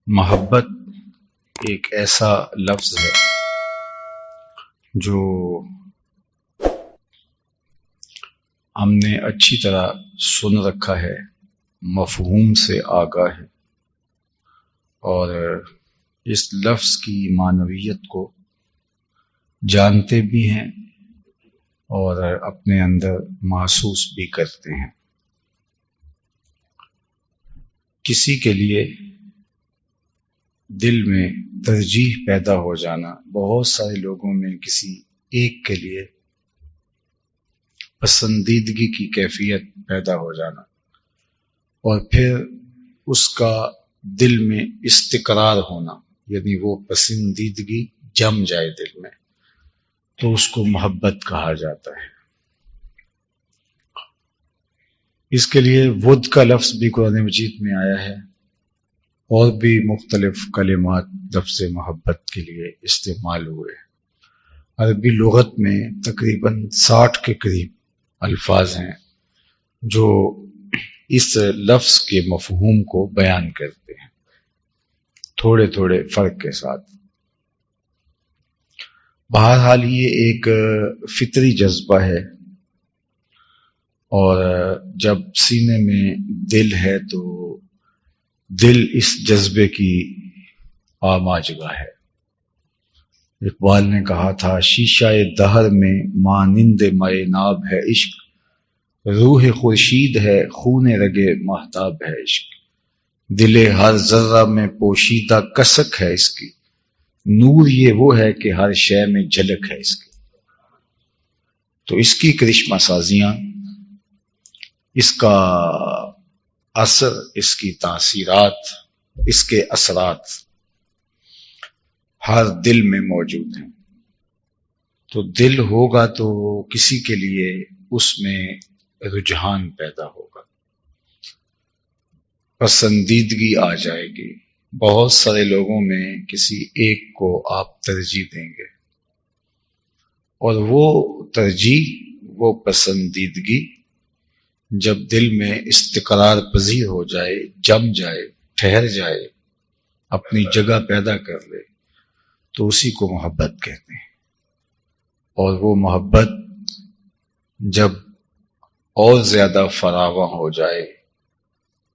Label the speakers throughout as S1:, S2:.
S1: محبت ایک ایسا لفظ ہے جو ہم نے اچھی طرح سن رکھا ہے، مفہوم سے آگاہ ہے، اور اس لفظ کی معنویت کو جانتے بھی ہیں اور اپنے اندر محسوس بھی کرتے ہیں۔ کسی کے لیے دل میں ترجیح پیدا ہو جانا، بہت سارے لوگوں میں کسی ایک کے لیے پسندیدگی کی کیفیت پیدا ہو جانا، اور پھر اس کا دل میں استقرار ہونا، یعنی وہ پسندیدگی جم جائے دل میں، تو اس کو محبت کہا جاتا ہے۔ اس کے لیے ود کا لفظ بھی قرآن مجید میں آیا ہے، اور بھی مختلف کلمات لفظ محبت کے لیے استعمال ہوئے۔ عربی لغت میں تقریباً 60 کے قریب الفاظ ہیں جو اس لفظ کے مفہوم کو بیان کرتے ہیں، تھوڑے تھوڑے فرق کے ساتھ۔ بہرحال یہ ایک فطری جذبہ ہے، اور جب سینے میں دل ہے تو دل اس جذبے کی آماجگاہ ہے۔ اقبال نے کہا تھا، شیشہ دہر میں مانند مائے ناب ہے عشق، روح خورشید ہے خون رگے مہتاب ہے عشق، دل ہر ذرہ میں پوشیدہ کسک ہے اس کی، نور یہ وہ ہے کہ ہر شے میں جھلک ہے اس کی۔ تو اس کی کرشمہ سازیاں، اس کا اثر، اس کی تاثیرات، اس کے اثرات ہر دل میں موجود ہیں۔ تو دل ہوگا تو کسی کے لیے اس میں رجحان پیدا ہوگا، پسندیدگی آ جائے گی۔ بہت سارے لوگوں میں کسی ایک کو آپ ترجیح دیں گے، اور وہ ترجیح، وہ پسندیدگی جب دل میں استقرار پذیر ہو جائے، جم جائے، ٹھہر جائے، اپنی جگہ پیدا کر لے، تو اسی کو محبت کہتے ہیں۔ اور وہ محبت جب اور زیادہ فراواں ہو جائے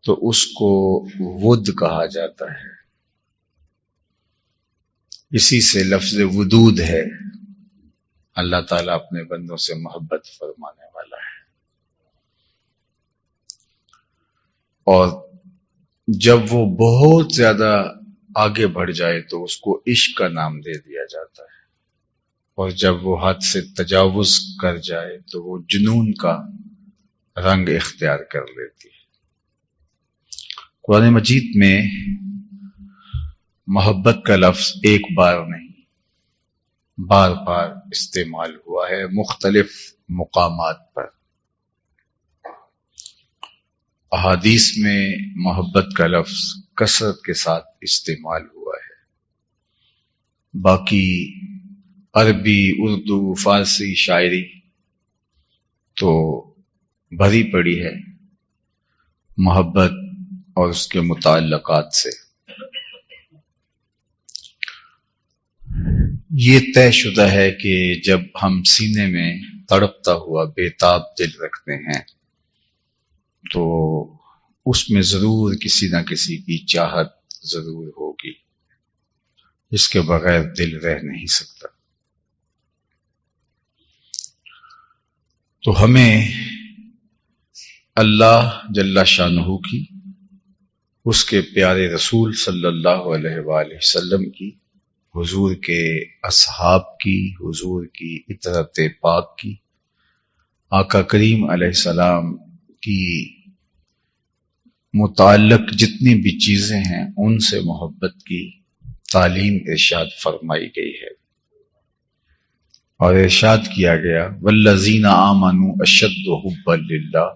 S1: تو اس کو ود کہا جاتا ہے۔ اسی سے لفظ ودود ہے۔ اللہ تعالیٰ اپنے بندوں سے محبت فرمانے والا ہے، اور جب وہ بہت زیادہ آگے بڑھ جائے تو اس کو عشق کا نام دے دیا جاتا ہے، اور جب وہ حد سے تجاوز کر جائے تو وہ جنون کا رنگ اختیار کر لیتی ہے۔ قرآن مجید میں محبت کا لفظ ایک بار نہیں، بار بار استعمال ہوا ہے مختلف مقامات پر۔ احادیث میں محبت کا لفظ کثرت کے ساتھ استعمال ہوا ہے۔ باقی عربی، اردو، فارسی شاعری تو بھری پڑی ہے محبت اور اس کے متعلقات سے۔ یہ طے شدہ ہے کہ جب ہم سینے میں تڑپتا ہوا بےتاب دل رکھتے ہیں تو اس میں ضرور کسی نہ کسی کی چاہت ضرور ہوگی، اس کے بغیر دل رہ نہیں سکتا۔ تو ہمیں اللہ جل شانہ کی، اس کے پیارے رسول صلی اللہ علیہ وآلہ وسلم کی، حضور کے اصحاب کی، حضور کی اطرت پاک کی، آقا کریم علیہ السلام کی متعلق جتنی بھی چیزیں ہیں ان سے محبت کی تعلیم ارشاد فرمائی گئی ہے، اور ارشاد کیا گیا، والذین آمنوا اشد حبا للہ،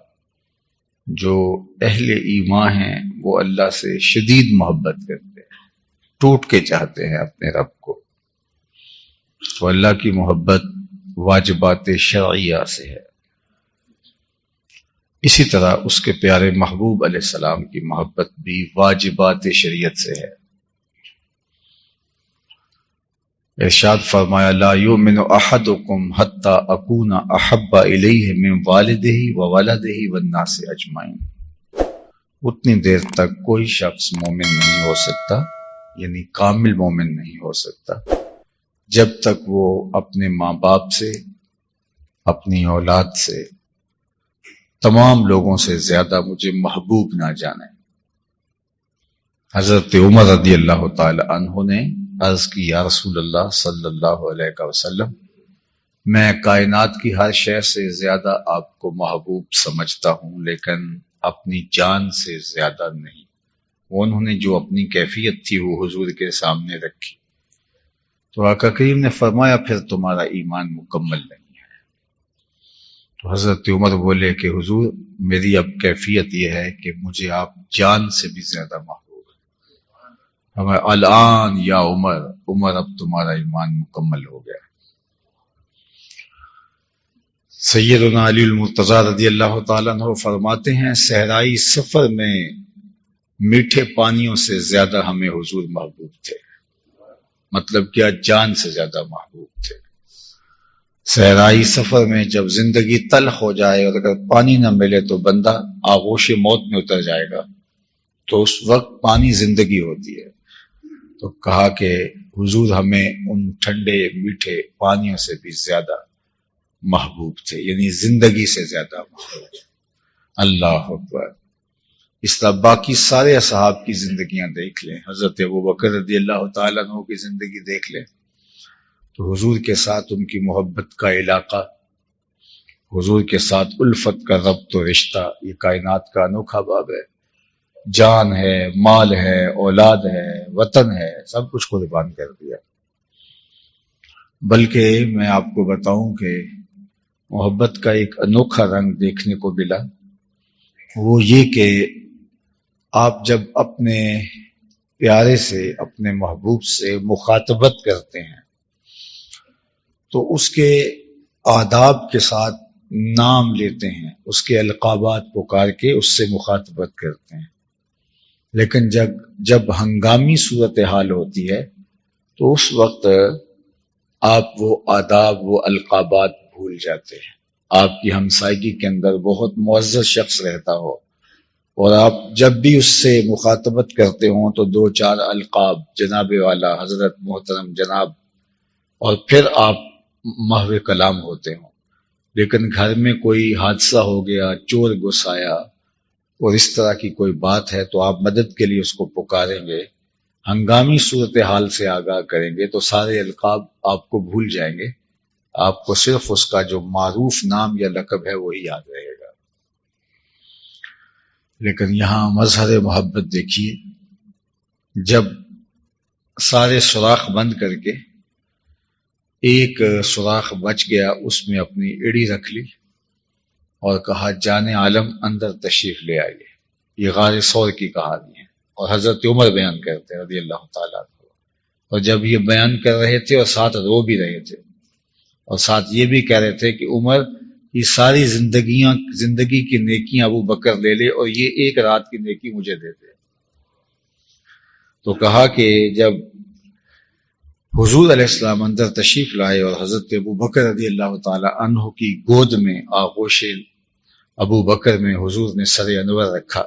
S1: جو اہل ایمان ہیں وہ اللہ سے شدید محبت کرتے ہیں، ٹوٹ کے چاہتے ہیں اپنے رب کو۔ تو اللہ کی محبت واجبات شرعیہ سے ہے، اسی طرح اس کے پیارے محبوب علیہ السلام کی محبت بھی واجبات شریعت سے ہے۔ ارشاد فرمایا لا یؤمن احدکم حتی اکون احب الیہ من والدہ وولدہ والناس اجمعین، اتنی دیر تک کوئی شخص مومن نہیں ہو سکتا، یعنی کامل مومن نہیں ہو سکتا، جب تک وہ اپنے ماں باپ سے، اپنی اولاد سے، تمام لوگوں سے زیادہ مجھے محبوب نہ جانے۔ حضرت عمر رضی اللہ تعالی عنہ نے عرض کی یا رسول اللہ صلی اللہ علیہ وسلم، میں کائنات کی ہر شے سے زیادہ آپ کو محبوب سمجھتا ہوں، لیکن اپنی جان سے زیادہ نہیں۔ وہ انہوں نے جو اپنی کیفیت تھی وہ حضور کے سامنے رکھی، تو آقا کریم نے فرمایا پھر تمہارا ایمان مکمل نہیں ہے۔ تو حضرت عمر بولے کہ حضور میری اب کیفیت یہ ہے کہ مجھے آپ جان سے بھی زیادہ محبوب ہیں۔ ہمیں الان یا عمر، عمر اب تمہارا ایمان مکمل ہو گیا۔ سیدنا علی المرتضیٰ رضی اللہ تعالیٰ عنہ فرماتے ہیں صحرائی سفر میں میٹھے پانیوں سے زیادہ ہمیں حضور محبوب تھے، مطلب کیا جان سے زیادہ محبوب تھے۔ صحرائی سفر میں جب زندگی تلخ ہو جائے اور اگر پانی نہ ملے تو بندہ آغوش موت میں اتر جائے گا، تو اس وقت پانی زندگی ہوتی ہے۔ تو کہا کہ حضور ہمیں ان ٹھنڈے میٹھے پانیوں سے بھی زیادہ محبوب تھے، یعنی زندگی سے زیادہ محبوب۔ اللہ اکبر۔ اس طرح باقی سارے اصحاب کی زندگیاں دیکھ لیں، حضرت ابوبکر رضی اللہ تعالیٰ عنہ کی زندگی دیکھ لیں تو حضور کے ساتھ ان کی محبت کا علاقہ، حضور کے ساتھ الفت کا ربط و رشتہ، یہ کائنات کا انوکھا باب ہے۔ جان ہے، مال ہے، اولاد ہے، وطن ہے، سب کچھ قربان کر دیا۔ بلکہ میں آپ کو بتاؤں کہ محبت کا ایک انوکھا رنگ دیکھنے کو ملا، وہ یہ کہ آپ جب اپنے پیارے سے، اپنے محبوب سے مخاطبت کرتے ہیں تو اس کے آداب کے ساتھ نام لیتے ہیں، اس کے القابات پکار کے اس سے مخاطبت کرتے ہیں، لیکن جب ہنگامی صورتحال ہوتی ہے تو اس وقت آپ وہ آداب، وہ القابات بھول جاتے ہیں۔ آپ کی ہمسائیگی کے اندر بہت معزز شخص رہتا ہو اور آپ جب بھی اس سے مخاطبت کرتے ہوں تو دو چار القاب، جناب والا، حضرت، محترم، جناب، اور پھر آپ محو کلام ہوتے ہوں، لیکن گھر میں کوئی حادثہ ہو گیا، چور گھس آیا اور اس طرح کی کوئی بات ہے تو آپ مدد کے لیے اس کو پکاریں گے، ہنگامی صورتحال سے آگاہ کریں گے تو سارے القاب آپ کو بھول جائیں گے، آپ کو صرف اس کا جو معروف نام یا لقب ہے وہی یاد رہے گا۔ لیکن یہاں مظہر محبت دیکھیے، جب سارے سوراخ بند کر کے ایک سوراخ بچ گیا، اس میں اپنی ایڑی رکھ لی اور کہا جان عالم اندر تشریف لے آئیے۔ یہ غار ثور کی کہانی ہے اور حضرت عمر بیان کرتے ہیں رضی اللہ تعالیٰ عنہ، اور جب یہ بیان کر رہے تھے اور ساتھ رو بھی رہے تھے اور ساتھ یہ بھی کہہ رہے تھے کہ عمر یہ ساری زندگی کی نیکیاں ابو بکر لے لے اور یہ ایک رات کی نیکی مجھے دے دے۔ تو کہا کہ جب حضور علیہ السلام اندر تشریف لائے اور حضرت ابو بکر رضی اللہ تعالی عنہ کی گود میں، آغوش ابو بکر میں حضور نے سر انور رکھا،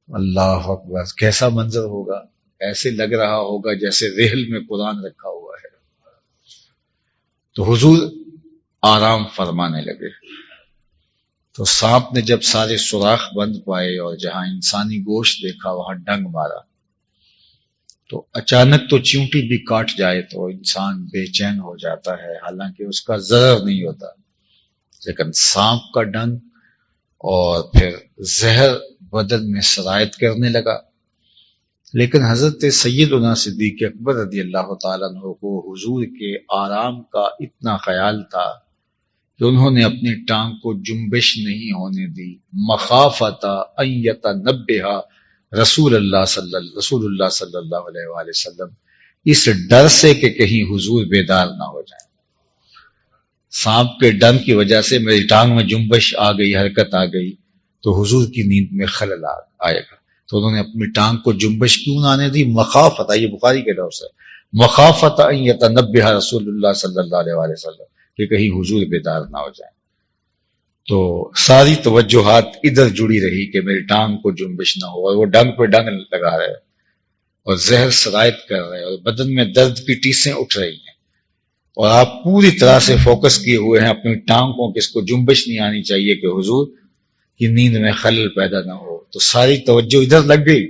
S1: اللہ اکبر، کیسا منظر ہوگا! ایسے لگ رہا ہوگا جیسے ریحل میں قرآن رکھا ہوا ہے۔ تو حضور آرام فرمانے لگے۔ تو سانپ نے جب سارے سوراخ بند پائے اور جہاں انسانی گوشت دیکھا وہاں ڈنگ مارا، تو اچانک تو چیونٹی بھی کاٹ جائے تو انسان بے چین ہو جاتا ہے، حالانکہ اس کا ضرر نہیں ہوتا، لیکن سانپ کا ڈنگ اور پھر زہر بدن میں سرایت کرنے لگا۔ لیکن حضرت سیدنا صدیق اکبر رضی اللہ تعالیٰ عنہ کو حضور کے آرام کا اتنا خیال تھا کہ انہوں نے اپنی ٹانگ کو جنبش نہیں ہونے دی، مخافۃ ان یتنبہ رسول اللہ صلی اللہ علیہ وآلہ وسلم، اس ڈر سے کہ کہیں حضور بیدار نہ ہو جائیں۔ سانپ کے ڈنگ کی وجہ سے میری ٹانگ میں جنبش آ گئی، حرکت آ گئی تو حضور کی نیند میں خلل آئے گا، تو انہوں نے اپنی ٹانگ کو جنبش کیوں نہ آنے دی؟ مخافت، یہ بخاری کے لفظ ہے، مخافت ان یتنبہ رسول اللہ صلی اللہ علیہ وآلہ وسلم کہ کہیں حضور بیدار نہ ہو جائیں. تو ساری توجہات ادھر جڑی رہی کہ میری ٹانگ کو جنبش نہ ہو، اور وہ ڈنگ پہ ڈنگ لگا رہے اور زہر سرایت کر رہے اور بدن میں درد کی ٹیسیں اٹھ رہی ہیں، اور آپ پوری طرح سے فوکس کیے ہوئے ہیں اپنی ٹانگ کو کہ اس کو جنبش نہیں آنی چاہیے کہ حضور کی نیند میں خلل پیدا نہ ہو. تو ساری توجہ ادھر لگ گئی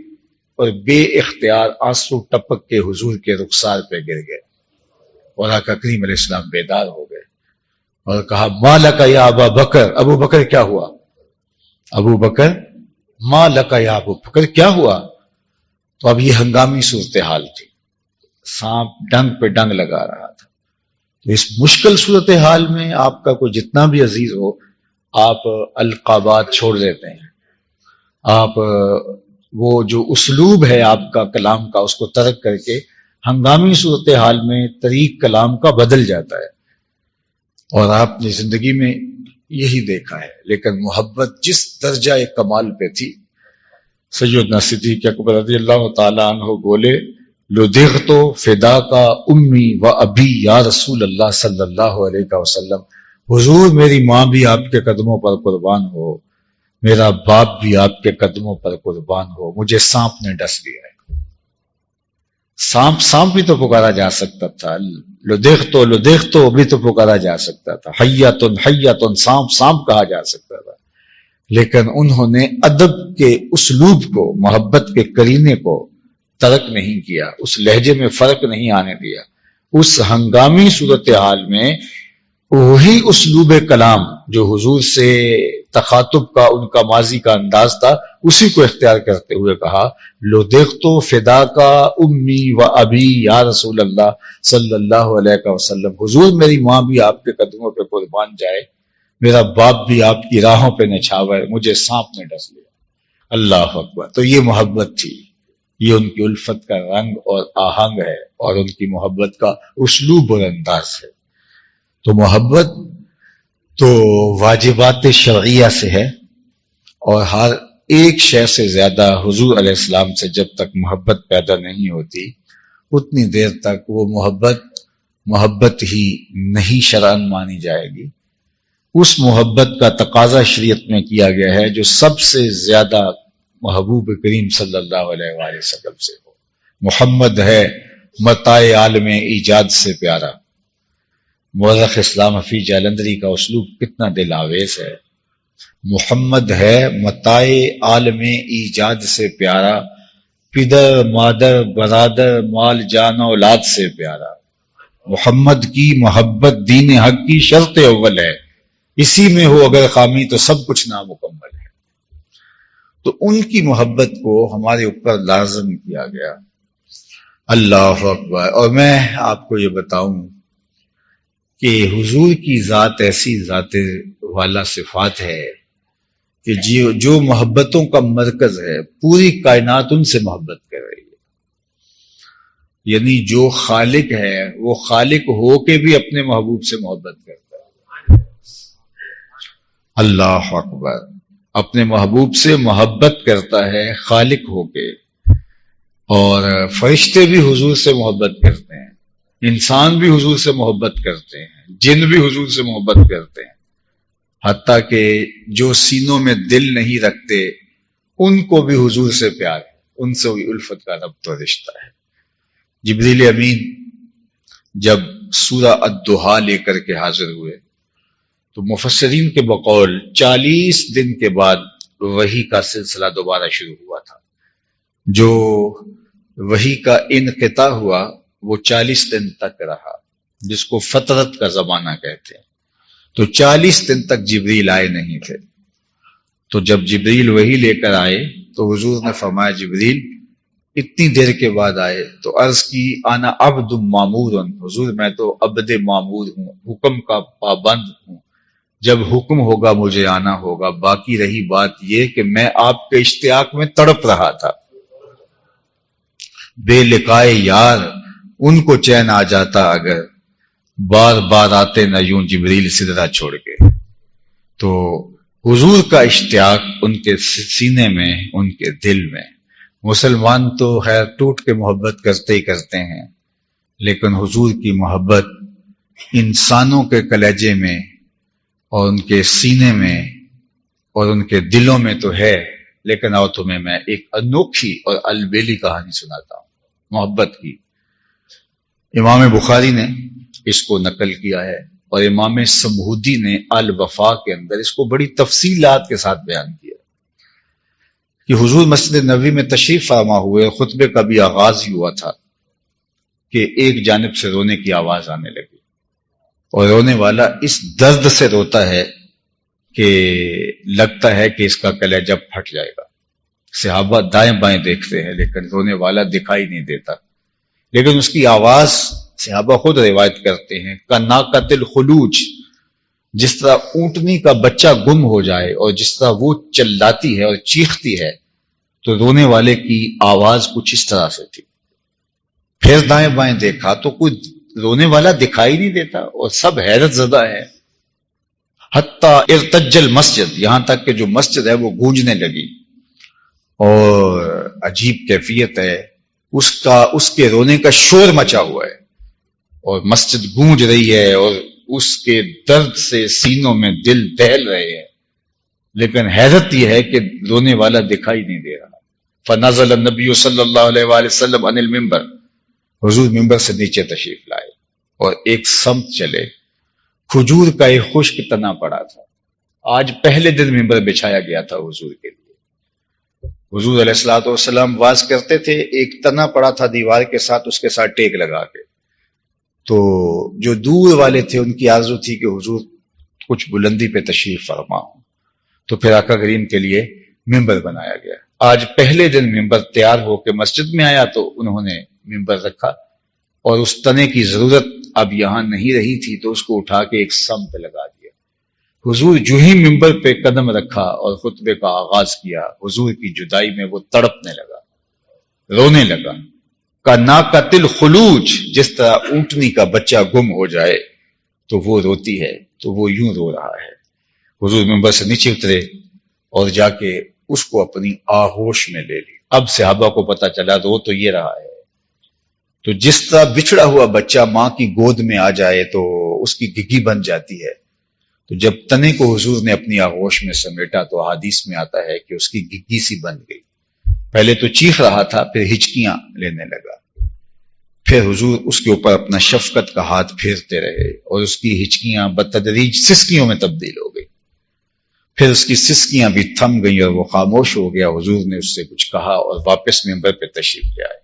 S1: اور بے اختیار آنسو ٹپک کے حضور کے رخسار پہ گر گئے، اور آقا کریم علیہ السلام بیدار ہو گئے اور کہا ما لک یا ابا بکر، ابو بکر کیا ہوا؟ ابو بکر ما لک یا ابو بکر کیا ہوا؟ تو اب یہ ہنگامی صورتحال تھی، سانپ ڈنگ پہ ڈنگ لگا رہا تھا. تو اس مشکل صورتحال میں آپ کا کوئی جتنا بھی عزیز ہو، آپ القابات چھوڑ دیتے ہیں، آپ وہ جو اسلوب ہے آپ کا کلام کا اس کو ترک کر کے ہنگامی صورتحال میں طریق کلام کا بدل جاتا ہے. اور آپ نے زندگی میں یہی دیکھا ہے. لیکن محبت جس درجہ کمال پہ تھی، سیدنا صدیق اکبر رضی اللہ تعالیٰ عنہ بولے لدغت فداک امی و ابی یا رسول اللہ صلی اللہ علیہ وسلم، حضور میری ماں بھی آپ کے قدموں پر قربان ہو، میرا باپ بھی آپ کے قدموں پر قربان ہو، مجھے سانپ نے ڈس لیا ہے. سانپ بھی تو پکارا جا سکتا تھا، لدغتو بھی تو پکارا جا سکتا تھا، حیاتن حیاتن سانپ کہا جا سکتا تھا. لیکن انہوں نے ادب کے اسلوب کو، محبت کے کرینے کو ترک نہیں کیا، اس لہجے میں فرق نہیں آنے دیا. اس ہنگامی صورتحال میں وہی اسلوب کلام جو حضور سے تخاطب کا ان کا ماضی کا انداز تھا، اسی کو اختیار کرتے ہوئے کہا لدغتو فداک امی و ابی یا رسول اللہ صلی اللہ علیہ وسلم، حضور میری ماں بھی آپ کے قدموں پہ قربان جائے، میرا باپ بھی آپ کی راہوں پہ نچھاور، مجھے سانپ نے ڈس لیا. اللہ اکبر. تو یہ محبت تھی، یہ ان کی الفت کا رنگ اور آہنگ ہے، اور ان کی محبت کا اسلوب اور انداز ہے. تو محبت تو واجبات شرعیہ سے ہے، اور ہر ایک شے سے زیادہ حضور علیہ السلام سے جب تک محبت پیدا نہیں ہوتی اتنی دیر تک وہ محبت ہی نہیں شرعاً مانی جائے گی. اس محبت کا تقاضا شریعت میں کیا گیا ہے جو سب سے زیادہ محبوب کریم صلی اللہ علیہ وآلہ وسلم سے ہو. محمد ہے متاع عالم ایجاد سے پیارا. مورخ اسلام حفیظ جالندری کا اسلوب کتنا دل آویز ہے. محمد ہے متاع عالم ایجاد سے پیارا، پدر مادر برادر مال جان اولاد سے پیارا. محمد کی محبت دین حق کی شرط اول ہے، اسی میں ہو اگر خامی تو سب کچھ نامکمل ہے. تو ان کی محبت کو ہمارے اوپر لازم کیا گیا. اللہ اکبر. اور میں آپ کو یہ بتاؤں کہ حضور کی ذات ایسی ذات والا صفات ہے کہ جو محبتوں کا مرکز ہے، پوری کائنات ان سے محبت کر رہی ہے. یعنی جو خالق ہے وہ خالق ہو کے بھی اپنے محبوب سے محبت کرتا ہے. اللہ اکبر. اپنے محبوب سے محبت کرتا ہے خالق ہو کے. اور فرشتے بھی حضور سے محبت کرتے ہیں، انسان بھی حضور سے محبت کرتے ہیں، جن بھی حضور سے محبت کرتے ہیں، حتیٰ کہ جو سینوں میں دل نہیں رکھتے ان کو بھی حضور سے پیار ہے، ان سے بھی الفت کا ربط و رشتہ ہے. جبریل امین جب سورہ الضحیٰ لے کر کے حاضر ہوئے تو مفسرین کے بقول 40 دن کے بعد وحی کا سلسلہ دوبارہ شروع ہوا تھا. جو وحی کا انقطاع ہوا وہ 40 دن تک رہا، جس کو فترت کا زمانہ کہتے ہیں. تو 40 دن تک جبریل آئے نہیں تھے. تو جب جبریل وحی لے کر آئے تو حضور نے فرمایا جبریل اتنی دیر کے بعد آئے. تو عرض کی انا عبد مامور، حضور میں تو عبد مامور ہوں، حکم کا پابند ہوں، جب حکم ہوگا مجھے آنا ہوگا. باقی رہی بات یہ کہ میں آپ کے اشتیاق میں تڑپ رہا تھا. بے لقائے یار ان کو چین آ جاتا اگر، بار بار آتے نہ یوں جبریل سدرا چھوڑ کے. تو حضور کا اشتیاق ان کے سینے میں، ان کے دل میں. مسلمان تو خیر ٹوٹ کے محبت کرتے ہی کرتے ہیں، لیکن حضور کی محبت انسانوں کے کلیجے میں اور ان کے سینے میں اور ان کے دلوں میں تو ہے، لیکن آؤ تمہیں میں ایک انوکھی اور البیلی کہانی سناتا ہوں محبت کی۔ امام بخاری نے اس کو نقل کیا ہے اور امام سمہودی نے الوفا کے اندر اس کو بڑی تفصیلات کے ساتھ بیان کیا کہ حضور مسجد نبوی میں تشریف فرما ہوئے، خطبے کا بھی آغاز ہی ہوا تھا کہ ایک جانب سے رونے کی آواز آنے لگی، اور رونے والا اس درد سے روتا ہے کہ لگتا ہے کہ اس کا کلیجہ پھٹ جائے گا۔ صحابہ دائیں بائیں دیکھتے ہیں لیکن رونے والا دکھائی نہیں دیتا، لیکن اس کی آواز صحابہ خود روایت کرتے ہیں کناقۃ الخلوج، جس طرح اونٹنی کا بچہ گم ہو جائے اور جس طرح وہ چلاتی ہے اور چیختی ہے، تو رونے والے کی آواز کچھ اس طرح سے تھی۔ پھر دائیں بائیں دیکھا تو کوئی رونے والا دکھائی نہیں دیتا اور سب حیرت زدہ ہے، حتیٰ ارتج المسجد، یہاں تک کہ جو مسجد ہے وہ گونجنے لگی، اور عجیب کیفیت ہے اس کے رونے کا شور مچا ہوا ہے اور مسجد گونج رہی ہے اور اس کے درد سے سینوں میں دل دہل رہے ہیں، لیکن حیرت یہ ہے کہ رونے والا دکھائی نہیں دے رہا۔ فنزل النبی صلی اللہ علیہ وآلہ وسلم عن المنبر، حضور ممبر سے نیچے تشریف لائے اور ایک سمت چلے۔ کھجور کا ایک خشک تنا پڑا تھا، آج پہلے دن ممبر بچھایا گیا تھا حضور کے لیے۔ حضور علیہ الصلوۃ والسلام واز کرتے تھے، ایک تنا پڑا تھا دیوار کے ساتھ، اس کے ساتھ ٹیک لگا کے، تو جو دور والے تھے ان کی آرزو تھی کہ حضور کچھ بلندی پہ تشریف فرما ہوں، تو پھر آقا کریم کے لیے ممبر بنایا گیا۔ آج پہلے دن ممبر تیار ہو کے مسجد میں آیا تو انہوں نے ممبر رکھا، اور اس تنے کی ضرورت اب یہاں نہیں رہی تھی تو اس کو اٹھا کے ایک سمت لگا دیا۔ حضور جو ہی ممبر پہ قدم رکھا اور خطبے کا آغاز کیا، حضور کی جدائی میں وہ تڑپنے لگا، رونے لگا۔ کناقۃ الخلوج، جس طرح اونٹنی کا بچہ گم ہو جائے تو وہ روتی ہے، تو وہ یوں رو رہا ہے۔ حضور ممبر سے نیچے اترے اور جا کے اس کو اپنی آغوش میں لے لی۔ اب صحابہ کو پتا چلا رو تو یہ رہا ہے، تو جس طرح بچھڑا ہوا بچہ ماں کی گود میں آ جائے تو اس کی گگی بن جاتی ہے، تو جب تنے کو حضور نے اپنی آغوش میں سمیٹا تو حدیث میں آتا ہے کہ اس کی گگی سی بن گئی۔ پہلے تو چیخ رہا تھا، پھر ہچکیاں لینے لگا، پھر حضور اس کے اوپر اپنا شفقت کا ہاتھ پھیرتے رہے اور اس کی ہچکیاں بتدریج سسکیوں میں تبدیل ہو گئی، پھر اس کی سسکیاں بھی تھم گئیں اور وہ خاموش ہو گیا۔ حضور نے اس سے کچھ کہا اور واپس ممبر پہ تشریف لے آئے۔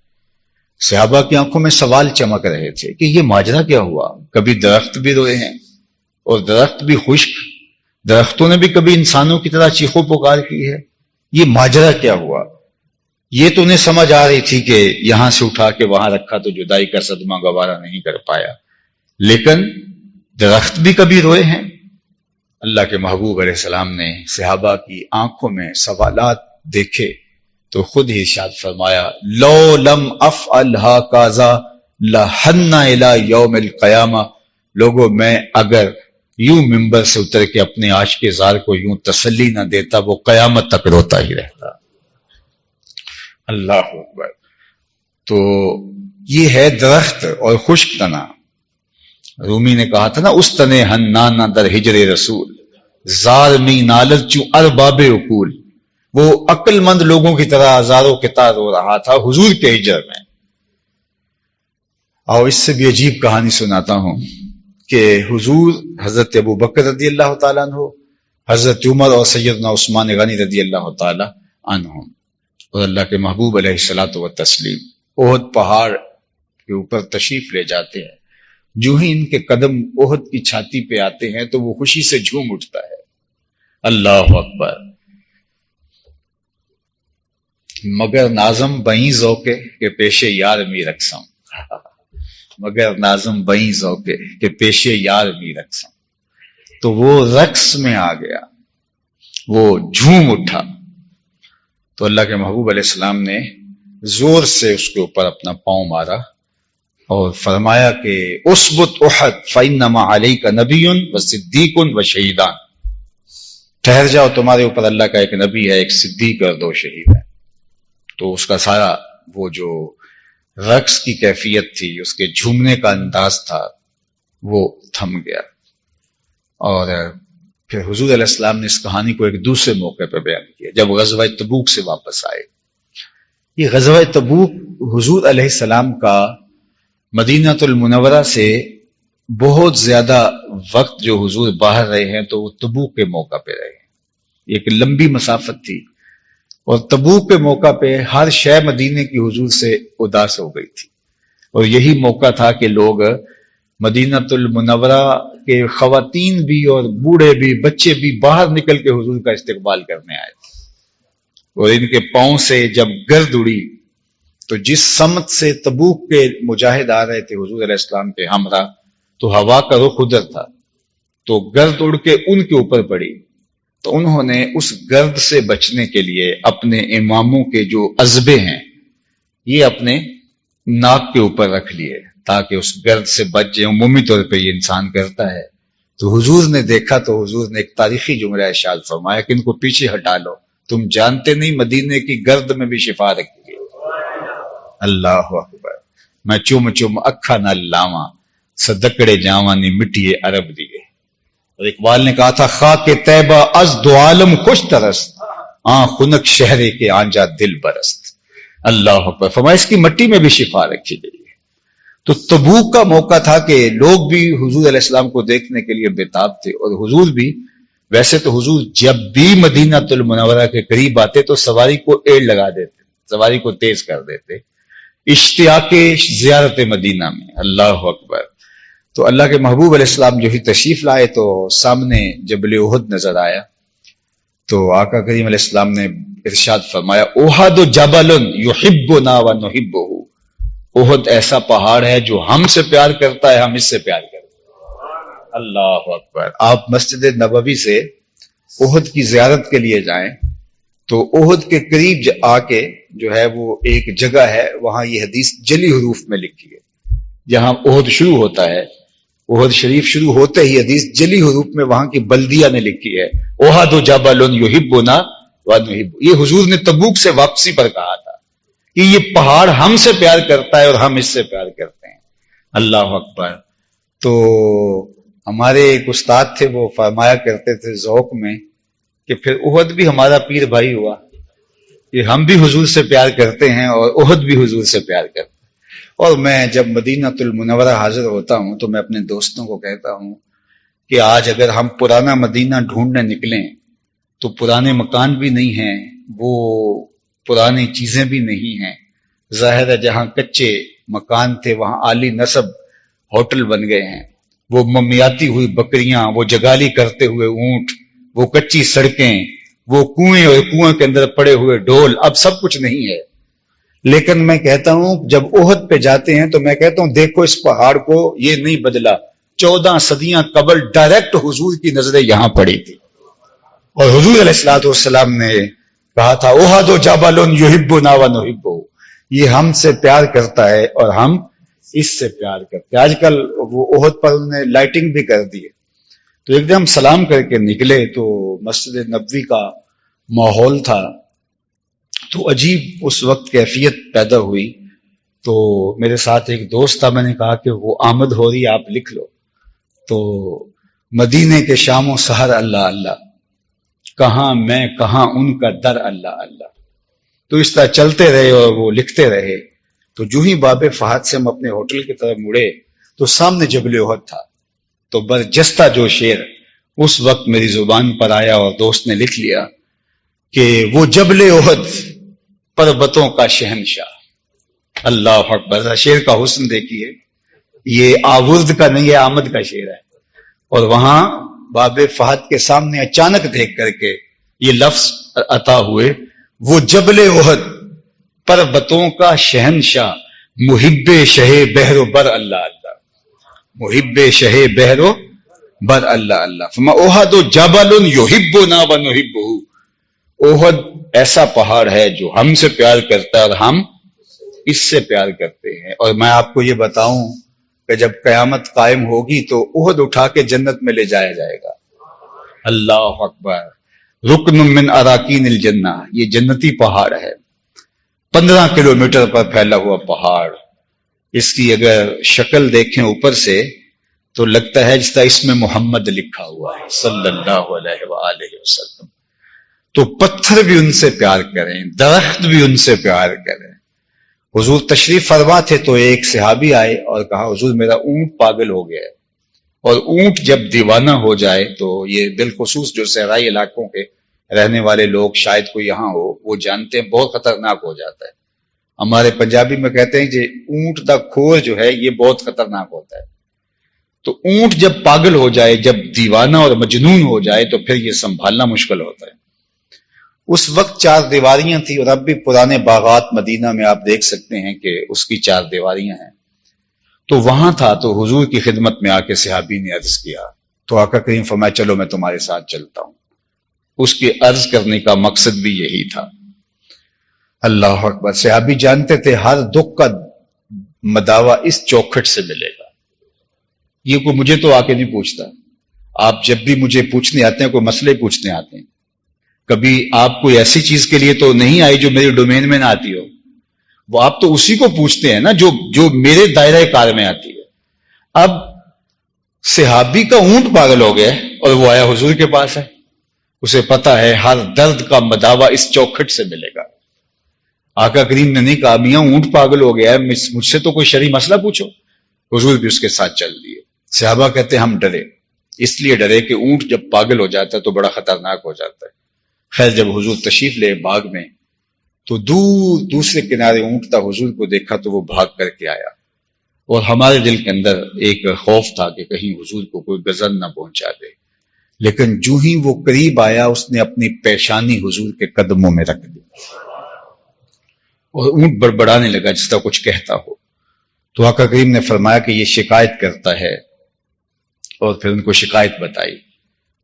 S1: صحابہ کی آنکھوں میں سوال چمک رہے تھے کہ یہ ماجرا کیا ہوا؟ کبھی درخت بھی روئے ہیں اور درخت بھی خشک، درختوں نے بھی کبھی انسانوں کی طرح چیخو پکار کی ہے، یہ ماجرا کیا ہوا؟ یہ تو انہیں سمجھ آ رہی تھی کہ یہاں سے اٹھا کے وہاں رکھا تو جدائی کا صدمہ گوارا نہیں کر پایا، لیکن درخت بھی کبھی روئے ہیں۔ اللہ کے محبوب علیہ السلام نے صحابہ کی آنکھوں میں سوالات دیکھے تو خود ہی ارشاد فرمایا لو لم افعل هكذا لحن الى یوم القیامہ، لوگوں میں اگر یوں ممبر سے اتر کے اپنے عاشق زار کو یوں تسلی نہ دیتا وہ قیامت تک روتا ہی رہتا۔ اللہ اکبر۔ تو یہ ہے درخت اور خشک تنا۔ رومی نے کہا تھا نا اس تنے ہنانا در ہجر رسول، زار می نالت چوں ارباب عقول، وہ عقل مند لوگوں کی طرح ہزاروں کتار رو رہا تھا حضور کے ہجر میں۔ آؤ اس سے بھی عجیب کہانی سناتا ہوں کہ حضور حضرت ابو بکر رضی اللہ تعالیٰ عنہ، حضرت عمر اور سیدنا عثمان غنی رضی اللہ تعالیٰ عنہ اور اللہ کے محبوب علیہ الصلوۃ والتسلیم احد پہاڑ کے اوپر تشریف لے جاتے ہیں۔ جو ہی ان کے قدم احد کی چھاتی پہ آتے ہیں تو وہ خوشی سے جھوم اٹھتا ہے۔ اللہ اکبر۔ مگر نازم بئیں ذوقے کہ پیشے یار می رقصم، مگر نازم بئیں ذوقے کہ پیشے یار می رقصم، تو وہ رقص میں آ گیا، وہ جھوم اٹھا۔ تو اللہ کے محبوب علیہ السلام نے زور سے اس کے اوپر اپنا پاؤں مارا اور فرمایا کہ اثبت احد فانما علیک نبی و صدیق و شہیدان، ٹھہر جاؤ، تمہارے اوپر اللہ کا ایک نبی ہے، ایک صدیق اور 2 شہید ہیں۔ تو اس کا سارا وہ جو رقص کی کیفیت تھی، اس کے جھومنے کا انداز تھا، وہ تھم گیا۔ اور پھر حضور علیہ السلام نے اس کہانی کو ایک دوسرے موقع پہ بیان کیا جب غزوہ تبوک سے واپس آئے۔ یہ غزوہ تبوک حضور علیہ السلام کا مدینہ المنورہ سے بہت زیادہ وقت جو حضور باہر رہے ہیں تو وہ تبوک کے موقع پہ رہے ہیں۔ ایک لمبی مسافت تھی، اور تبوک کے موقع پہ ہر شے مدینے کی حضور سے اداس ہو گئی تھی، اور یہی موقع تھا کہ لوگ مدینہ المنورہ کے خواتین بھی اور بوڑھے بھی بچے بھی باہر نکل کے حضور کا استقبال کرنے آئے تھے، اور ان کے پاؤں سے جب گرد اڑی تو جس سمت سے تبوک کے مجاہد آ رہے تھے حضور علیہ السلام کے ہمراہ، تو ہوا کا رخ ادھر تھا، تو گرد اڑ کے ان کے اوپر پڑی، تو انہوں نے اس گرد سے بچنے کے لیے اپنے اماموں کے جو عزبے ہیں یہ اپنے ناک کے اوپر رکھ لیے تاکہ اس گرد سے بچ جائیں۔ عمومی طور پہ یہ انسان کرتا ہے۔ تو حضور نے دیکھا تو حضور نے ایک تاریخی جملہ ارشاد فرمایا کہ ان کو پیچھے ہٹا لو، تم جانتے نہیں مدینے کی گرد میں بھی شفا رکھی ہے۔ اللہ اکبر۔ میں چم چم اکھا نہ لاواں، صدقڑے جاواں نی مٹی عرب دیے۔ اور اقبال نے کہا تھا خاک طیبہ از دو عالم خوش ترست، خنک شہرے کے آنجا دل برست۔ اللہ اکبر۔ فرمایا اس کی مٹی میں بھی شفا رکھی گئی ہے۔ تو تبوک کا موقع تھا کہ لوگ بھی حضور علیہ السلام کو دیکھنے کے لیے بےتاب تھے، اور حضور بھی، ویسے تو حضور جب بھی مدینہ المنورہ کے قریب آتے تو سواری کو ایڑ لگا دیتے، سواری کو تیز کر دیتے، اشتیاق زیارت مدینہ میں۔ اللہ اکبر۔ تو اللہ کے محبوب علیہ السلام جو ہی تشریف لائے تو سامنے جبل احد نظر آیا، تو آقا کریم علیہ السلام نے ارشاد فرمایا احد جبل یحبنا ونحبہ، احد ایسا پہاڑ ہے جو ہم سے پیار کرتا ہے، ہم اس سے پیار کرتے ہیں۔ اللہ اکبر۔ آپ مسجد نبوی سے احد کی زیارت کے لیے جائیں تو احد کے قریب آ کے جو ہے وہ ایک جگہ ہے، وہاں یہ حدیث جلی حروف میں لکھی ہے، جہاں احد شروع ہوتا ہے، احد شریف شروع ہوتے ہی حدیث جلی حروف میں وہاں کی بلدیہ نے لکھی ہے احد جبل یحبنا ونحب۔ یہ حضور نے تبوک سے واپسی پر کہا تھا کہ یہ پہاڑ ہم سے پیار کرتا ہے اور ہم اس سے پیار کرتے ہیں۔ اللہ اکبر۔ تو ہمارے ایک استاد تھے، وہ فرمایا کرتے تھے ذوق میں کہ پھر احد بھی ہمارا پیر بھائی ہوا، کہ ہم بھی حضور سے پیار کرتے ہیں اور احد بھی حضور سے پیار کرتے ہیں۔ اور میں جب مدینہ المنورہ حاضر ہوتا ہوں تو میں اپنے دوستوں کو کہتا ہوں کہ آج اگر ہم پرانا مدینہ ڈھونڈنے نکلیں تو پرانے مکان بھی نہیں ہیں، وہ پرانی چیزیں بھی نہیں ہیں۔ ظاہر ہے جہاں کچے مکان تھے وہاں عالی نصب ہوٹل بن گئے ہیں، وہ ممیاتی ہوئی بکریاں، وہ جگالی کرتے ہوئے اونٹ، وہ کچی سڑکیں، وہ کنویں اور کنویں کے اندر پڑے ہوئے ڈھول، اب سب کچھ نہیں ہے۔ لیکن میں کہتا ہوں جب احد پہ جاتے ہیں تو میں کہتا ہوں دیکھو اس پہاڑ کو، یہ نہیں بدلا، 14 صدیاں قبل ڈائریکٹ حضور کی نظریں یہاں پڑی تھی، اور حضور علیہ الصلوۃ والسلام نے کہا تھا احد جبل یحبنا ونحبہ، یہ ہم سے پیار کرتا ہے اور ہم اس سے پیار کرتے ہیں۔ آج کل وہ احد پر انہوں نے لائٹنگ بھی کر دی ہے، تو ایک دم سلام کر کے نکلے تو مسجد نبوی کا ماحول تھا، تو عجیب اس وقت کیفیت پیدا ہوئی۔ تو میرے ساتھ ایک دوست تھا، میں نے کہا کہ وہ آمد ہو رہی ہے آپ لکھ لو، تو مدینے کے شام و سحر اللہ اللہ، کہاں میں کہاں ان کا در اللہ اللہ۔ تو اس طرح چلتے رہے اور وہ لکھتے رہے، تو جو ہی باب فہد سے ہم اپنے ہوٹل کی طرف مڑے تو سامنے جبل احد تھا، تو برجستہ جو شعر اس وقت میری زبان پر آیا اور دوست نے لکھ لیا کہ وہ جبل احد پربتوں کا شہنشاہ۔ اللہ اکبر۔ شعر کا حسن دیکھیے، یہ آورد کا نہیں ہے، آمد کا شعر ہے، اور وہاں باب فہد کے سامنے اچانک دیکھ کر کے یہ لفظ عطا ہوئے وہ جبل احد پربتوں کا شہنشاہ، محب شہ بحر و بر اللہ اللہ، محب شہ بحر و بر اللہ اللہ۔ فما احد جبل یحبنا ونحبہ، احد ایسا پہاڑ ہے جو ہم سے پیار کرتا ہے اور ہم اس سے پیار کرتے ہیں۔ اور میں آپ کو یہ بتاؤں کہ جب قیامت قائم ہوگی تو احد اٹھا کے جنت میں لے جایا جائے گا۔ اللہ اکبر۔ رکن من اراکین الجنہ، یہ جنتی پہاڑ ہے، 15 کلومیٹر پر پھیلا ہوا پہاڑ، اس کی اگر شکل دیکھیں اوپر سے تو لگتا ہے جس طرح اس میں محمد لکھا ہوا ہے صلی اللہ علیہ وآلہ وسلم. تو پتھر بھی ان سے پیار کریں، درخت بھی ان سے پیار کریں. حضور تشریف فرما تھے تو ایک صحابی آئے اور کہا حضور میرا اونٹ پاگل ہو گیا ہے، اور اونٹ جب دیوانہ ہو جائے تو یہ بالخصوص جو صحرائی علاقوں کے رہنے والے لوگ شاید کوئی یہاں ہو وہ جانتے ہیں بہت خطرناک ہو جاتا ہے. ہمارے پنجابی میں کہتے ہیں کہ اونٹ دا کھور جو ہے یہ بہت خطرناک ہوتا ہے. تو اونٹ جب پاگل ہو جائے، جب دیوانہ اور مجنون ہو جائے تو پھر یہ سنبھالنا مشکل ہوتا ہے. اس وقت 4 دیواریاں تھیں، اور اب بھی پرانے باغات مدینہ میں آپ دیکھ سکتے ہیں کہ اس کی 4 دیواریاں ہیں. تو وہاں تھا تو حضور کی خدمت میں آ کے صحابی نے عرض کیا تو آقا کریم فرمایا چلو میں تمہارے ساتھ چلتا ہوں. اس کے عرض کرنے کا مقصد بھی یہی تھا. اللہ اکبر. صحابی جانتے تھے ہر دکھ کا مداوا اس چوکھٹ سے ملے گا. یہ کوئی مجھے تو آ کے نہیں پوچھتا. آپ جب بھی مجھے پوچھنے آتے ہیں کوئی مسئلے پوچھنے آتے ہیں، کبھی آپ کوئی ایسی چیز کے لیے تو نہیں آئی جو میرے ڈومین میں نہ آتی ہو. وہ آپ تو اسی کو پوچھتے ہیں نا جو میرے دائرہ کار میں آتی ہے. اب صحابی کا اونٹ پاگل ہو گیا اور وہ آیا حضور کے پاس ہے. اسے پتا ہے ہر درد کا مداوا اس چوکھٹ سے ملے گا. آقا کریم نے نہیں کہا میاں اونٹ پاگل ہو گیا ہے مجھ سے تو کوئی شرعی مسئلہ پوچھو. حضور بھی اس کے ساتھ چل دیے. صحابہ کہتے ہیں ہم ڈرے، اس لیے ڈرے کہ اونٹ جب پاگل ہو جاتا ہے تو بڑا خطرناک ہو جاتا ہے. خیر جب حضور تشریف لے باغ میں تو دوسرے کنارے اونٹ تھا. حضور کو دیکھا تو وہ بھاگ کر کے آیا، اور ہمارے دل کے اندر ایک خوف تھا کہ کہیں حضور کو کوئی غضب نہ پہنچا دے. لیکن جو ہی وہ قریب آیا اس نے اپنی پیشانی حضور کے قدموں میں رکھ دی اور اونٹ بڑبڑانے لگا جس طرح کچھ کہتا ہو. تو آقا کریم نے فرمایا کہ یہ شکایت کرتا ہے، اور پھر ان کو شکایت بتائی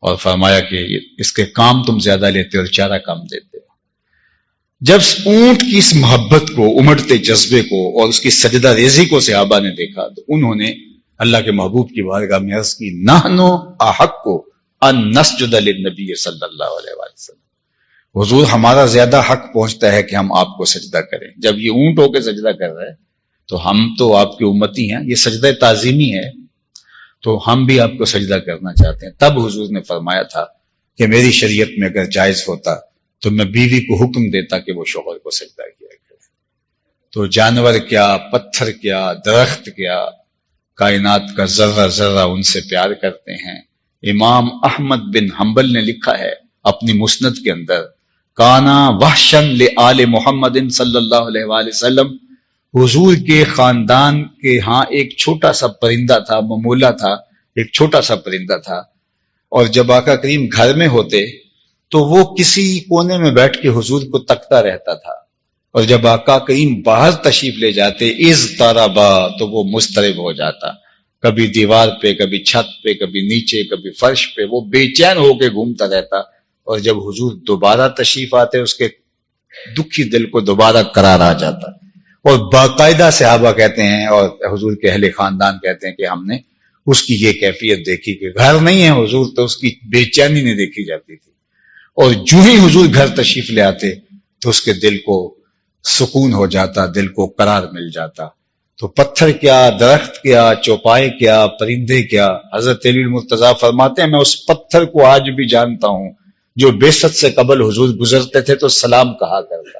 S1: اور فرمایا کہ اس کے کام تم زیادہ لیتے اور چارہ کم دیتے ہو. جب اونٹ کی اس محبت کو، امڑتے جذبے کو اور اس کی سجدہ ریزی کو صحابہ نے دیکھا تو انہوں نے اللہ کے محبوب کی بارگاہ میں عرض کی نحنو احق ان نسجد للنبی صلی اللہ علیہ وسلم. حضور ہمارا زیادہ حق پہنچتا ہے کہ ہم آپ کو سجدہ کریں. جب یہ اونٹ ہو کے سجدہ کر رہے ہیں تو ہم تو آپ کی امتی ہیں، یہ سجدہ تعظیمی ہے، تو ہم بھی آپ کو سجدہ کرنا چاہتے ہیں. تب حضور نے فرمایا تھا کہ میری شریعت میں اگر جائز ہوتا تو میں بیوی کو حکم دیتا کہ وہ شوہر کو سجدہ کیا کرے. تو جانور کیا، پتھر کیا، درخت کیا، کائنات کا ذرہ ذرہ ان سے پیار کرتے ہیں. امام احمد بن حنبل نے لکھا ہے اپنی مسند کے اندر کانا وحشن لآل محمد صلی اللہ علیہ وآلہ وسلم. حضور کے خاندان کے ہاں ایک چھوٹا سا پرندہ تھا، ممولہ تھا، ایک چھوٹا سا پرندہ تھا. اور جب آقا کریم گھر میں ہوتے تو وہ کسی کونے میں بیٹھ کے حضور کو تکتا رہتا تھا، اور جب آقا کریم باہر تشریف لے جاتے اضطربا تو وہ مضطرب ہو جاتا. کبھی دیوار پہ، کبھی چھت پہ، کبھی نیچے، کبھی فرش پہ، وہ بے چین ہو کے گھومتا رہتا. اور جب حضور دوبارہ تشریف آتے اس کے دکھی دل کو دوبارہ قرار آ جاتا. اور باقاعدہ صحابہ کہتے ہیں اور حضور کے اہل خاندان کہتے ہیں کہ ہم نے اس کی یہ کیفیت دیکھی کہ گھر نہیں ہے حضور تو اس کی بے چینی نہیں دیکھی جاتی تھی، اور جو ہی حضور گھر تشریف لے آتے تو اس کے دل کو سکون ہو جاتا، دل کو قرار مل جاتا. تو پتھر کیا، درخت کیا، چوپائے کیا، پرندے کیا. حضرت علی المرتضیٰ فرماتے ہیں میں اس پتھر کو آج بھی جانتا ہوں جو بعثت سے قبل حضور گزرتے تھے تو سلام کہا کرتا.